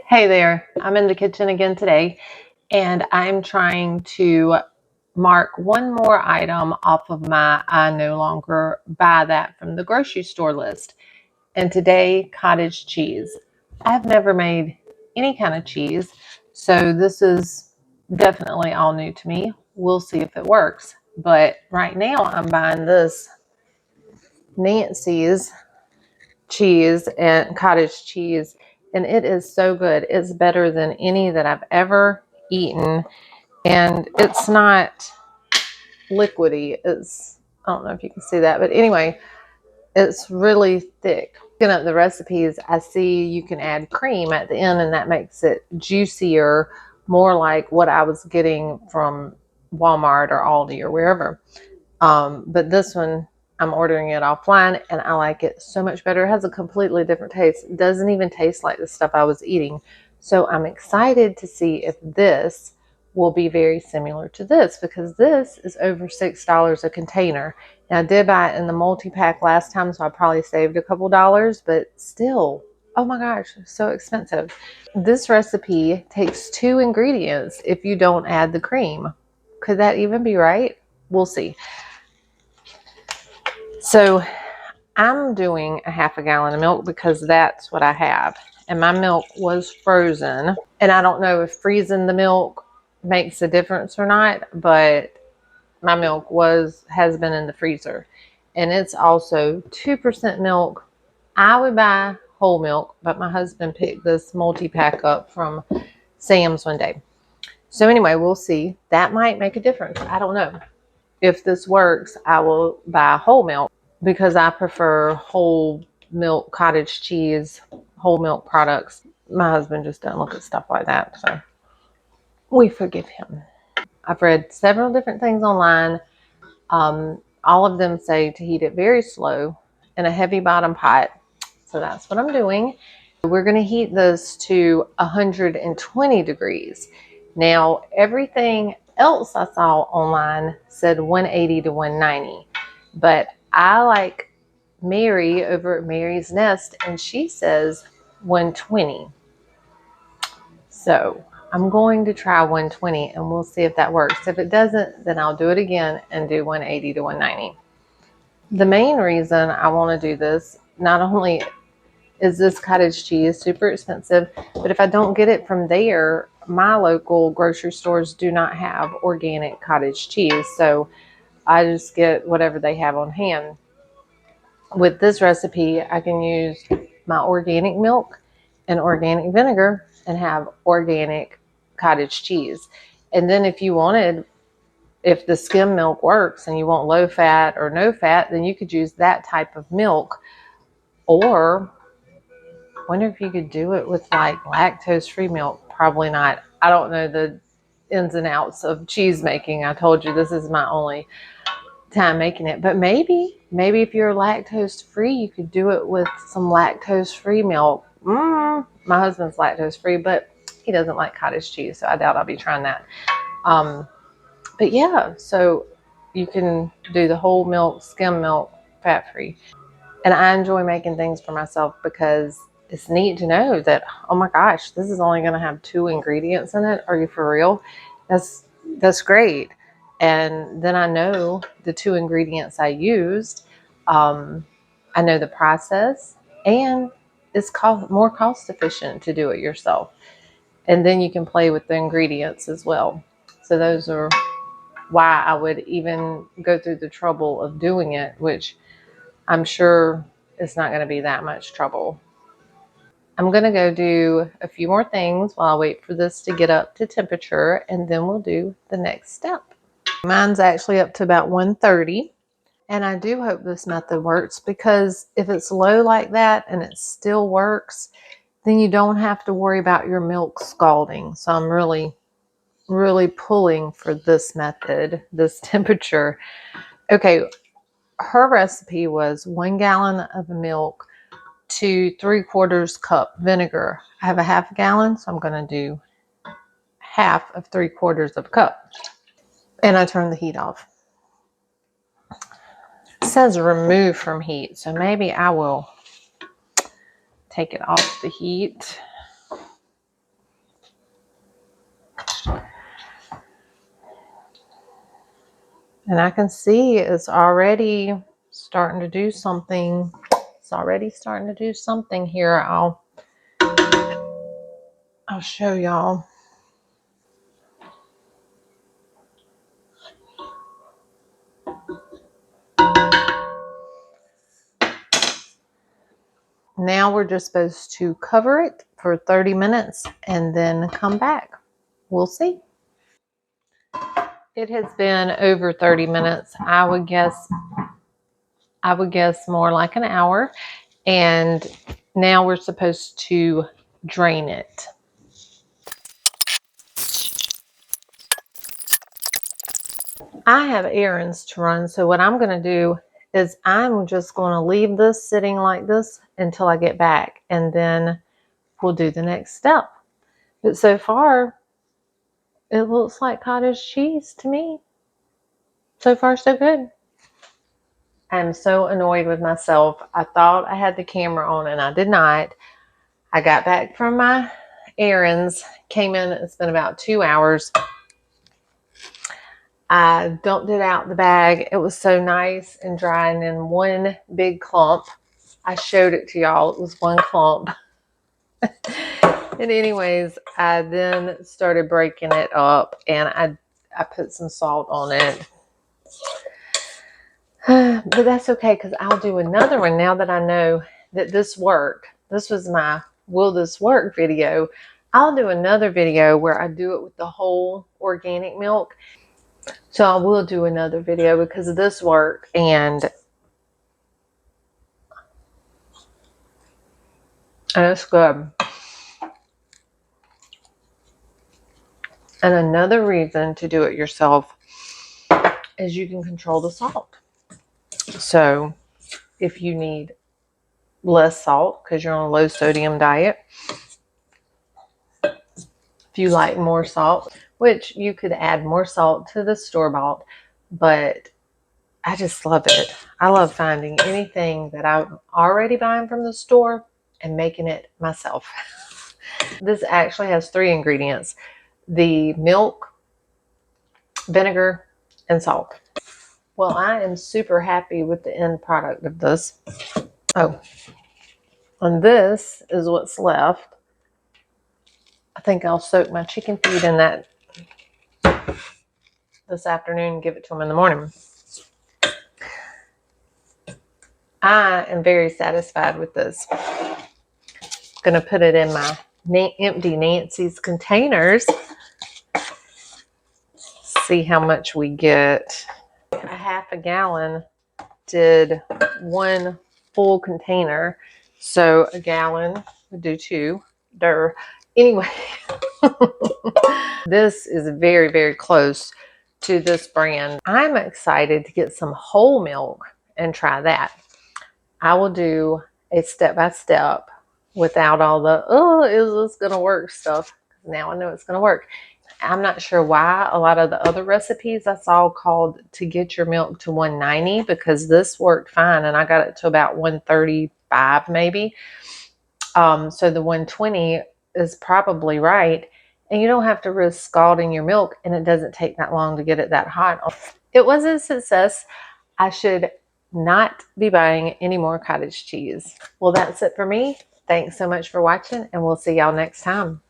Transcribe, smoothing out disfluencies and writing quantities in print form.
Hey there, I'm in the kitchen again today, and I'm trying to mark one more item off of my I no longer buy that from the grocery store list. And today, cottage cheese. I've never made any kind of cheese, so this is definitely all new to me. We'll see if it works. But right now, I'm buying this Nancy's cheese and cottage cheese, and it is so good. It's better than any that I've ever eaten, and it's not liquidy. I don't know if you can see that, but anyway, it's really thick. Looking at the recipes, I see you can add cream at the end, and that makes it juicier, more like what I was getting from Walmart or Aldi or wherever. But this one, I'm ordering it offline, and I like it so much better. It has a completely different taste. It doesn't even taste like the stuff I was eating. So I'm excited to see if this will be very similar to this, because this is over $6 a container. Now, I did buy it in the multi-pack last time, so I probably saved a couple dollars, but still, oh my gosh, it's so expensive. This recipe takes 2 ingredients if you don't add the cream. Could that even be right? We'll see. So I'm doing a half a gallon of milk because that's what I have. And my milk was frozen. And I don't know if freezing the milk makes a difference or not, but my milk has been in the freezer. And it's also 2% milk. I would buy whole milk, but my husband picked this multi-pack up from Sam's one day. So anyway, we'll see. That might make a difference. I don't know. If this works, I will buy whole milk because I prefer whole milk cottage cheese, whole milk products. My husband just doesn't look at stuff like that, so we forgive him. I've read several different things online. All of them say to heat it very slow in a heavy bottom pot. So that's what I'm doing. We're going to heat this to 120 degrees. Now, everything else I saw online said 180 to 190, but I like Mary over at Mary's Nest, and she says 120. So I'm going to try 120, and we'll see if that works. If it doesn't, then I'll do it again and do 180 to 190. The main reason I want to do this, not only is this cottage cheese super expensive, but if I don't get it from there, my local grocery stores do not have organic cottage cheese, so I just get whatever they have on hand. With this recipe, I can use my organic milk and organic vinegar and have organic cottage cheese. And then if the skim milk works and you want low fat or no fat, then you could use that type of milk. Or wonder if you could do it with like lactose-free milk. Probably not. I don't know the ins and outs of cheese making. I told you this is my only time making it. But maybe if you're lactose-free, you could do it with some lactose-free milk. My husband's lactose-free, but he doesn't like cottage cheese, so I doubt I'll be trying that. But yeah, so you can do the whole milk, skim milk, fat-free. And I enjoy making things for myself because it's neat to know that, oh my gosh, this is only going to have 2 ingredients in it. Are you for real? That's great. And then I know the 2 ingredients I used. I know the process, and it's more cost efficient to do it yourself. And then you can play with the ingredients as well. So those are why I would even go through the trouble of doing it, which I'm sure it's not going to be that much trouble. I'm going to go do a few more things while I wait for this to get up to temperature, and then we'll do the next step. Mine's actually up to about 130, and I do hope this method works, because if it's low like that and it still works, then you don't have to worry about your milk scalding. So I'm really pulling for this method, this temperature. Okay, her recipe was 1 gallon of milk to 3/4 cup vinegar. I have a half a gallon, so I'm going to do half of 3/4 of a cup. And I turn the heat off. It says remove from heat, so maybe I will take it off the heat. And I can see it's already starting to do something. It's already starting to do something here. I'll show y'all. Now we're just supposed to cover it for 30 minutes and then come back. We'll see. It has been over 30 minutes. I would guess more like an hour. And now we're supposed to drain it. I have errands to run, so what I'm going to do is I'm just going to leave this sitting like this until I get back, and then we'll do the next step. But so far, it looks like cottage cheese to me. So far, so good. I'm so annoyed with myself. I thought I had the camera on and I did not. I got back from my errands, came in, it's been about 2 hours. I dumped it out the bag. It was so nice and dry, and in one big clump. I showed it to y'all. It was one clump. And anyways, I then started breaking it up, and I put some salt on it. But that's okay, because I'll do another one now that I know that this worked. This was my will this work video. I'll do another video where I do it with the whole organic milk. So I will do another video because of this work, and it's good. And another reason to do it yourself is you can control the salt. So if you need less salt because you're on a low sodium diet, if you like more salt, which you could add more salt to the store-bought, but I just love it. I love finding anything that I'm already buying from the store and making it myself. This actually has 3 ingredients: the milk, vinegar, and salt. Well, I am super happy with the end product of this. Oh, and this is what's left. I think I'll soak my chicken feed in that this afternoon and give it to them in the morning. I am very satisfied with this. I'm going to put it in my empty Nancy's containers. See how much we get. A half a gallon did 1 full container. So a gallon would do 2. Anyway, this is very, very close to this brand. I'm excited to get some whole milk and try that. I will do a step-by-step without all the, oh, is this going to work stuff. Now I know it's going to work. I'm not sure why a lot of the other recipes I saw called to get your milk to 190, because this worked fine and I got it to about 135 maybe. So the 120 is probably right, and you don't have to risk scalding your milk, and it doesn't take that long to get it that hot. It was a success. I should not be buying any more cottage cheese. Well, that's it for me. Thanks so much for watching, and we'll see y'all next time.